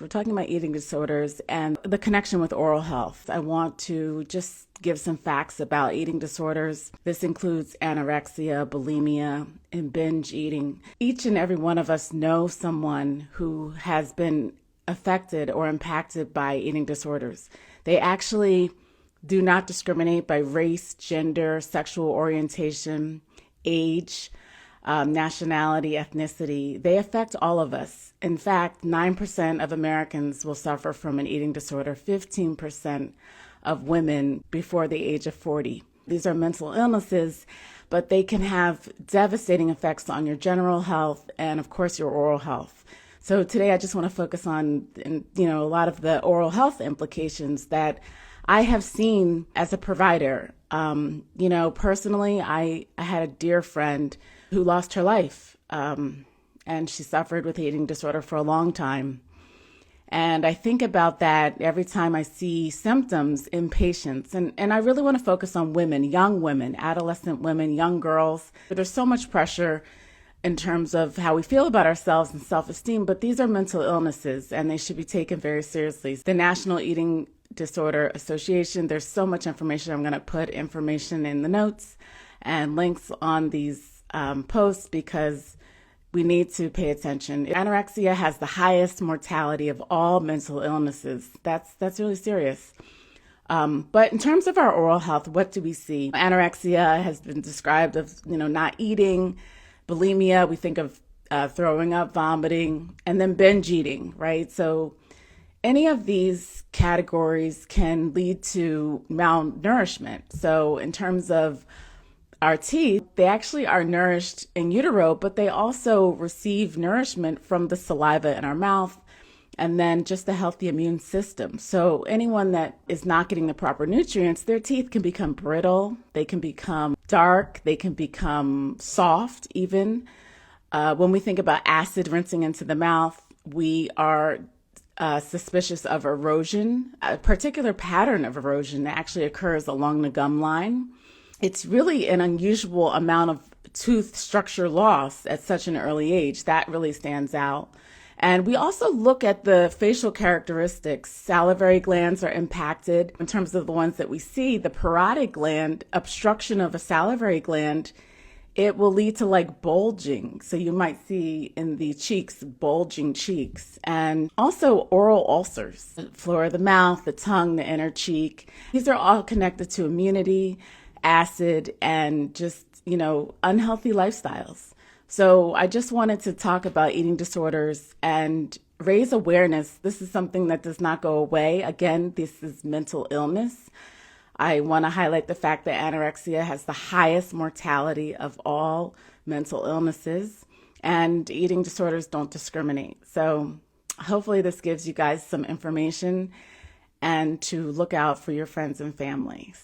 We're talking about eating disorders and the connection with oral health. I want to just give some facts about eating disorders. This includes anorexia, bulimia, and binge eating. Each and every one of us know someone who has been affected or impacted by eating disorders. They actually do not discriminate by race, gender, sexual orientation, age, nationality, ethnicity. They affect all of us. In fact, 9% of Americans will suffer from an eating disorder, 15% of women before the age of 40. These are mental illnesses, but they can have devastating effects on your general health and, of course, your oral health. So today I just want to focus on, a lot of the oral health implications that I have seen as a provider. Personally, I had a dear friend who lost her life, and she suffered with eating disorder for a long time. And I think about that every time I see symptoms in patients. And I really want to focus on women, young women, adolescent women, young girls. There's so much pressure in terms of how we feel about ourselves and self-esteem, but these are mental illnesses and they should be taken very seriously. The National Eating Disorder Association, there's so much information. I'm going to put information in the notes and links on these posts because we need to pay attention. Anorexia has the highest mortality of all mental illnesses. That's really serious. But in terms of our oral health, what do we see? Anorexia has been described as, not eating. Bulimia, we think of throwing up, vomiting, and then binge eating, right? So any of these categories can lead to malnourishment. So in terms of our teeth, they actually are nourished in utero, but they also receive nourishment from the saliva in our mouth and then just a healthy immune system. So anyone that is not getting the proper nutrients, their teeth can become brittle, they can become dark, they can become soft even. When we think about acid rinsing into the mouth, we are suspicious of erosion. A particular pattern of erosion that actually occurs along the gum line. It's really an unusual amount of tooth structure loss at such an early age. That really stands out. And we also look at the facial characteristics. Salivary glands are impacted. In terms of the ones that we see, the parotid gland, obstruction of a salivary gland, it will lead to bulging. So you might see in the cheeks, bulging cheeks. And also oral ulcers, the floor of the mouth, the tongue, the inner cheek. These are all connected to immunity, acid, and just, unhealthy lifestyles. So I just wanted to talk about eating disorders and raise awareness. This is something that does not go away. Again, this is mental illness. I want to highlight the fact that anorexia has the highest mortality of all mental illnesses, and eating disorders don't discriminate. So hopefully this gives you guys some information and to look out for your friends and families.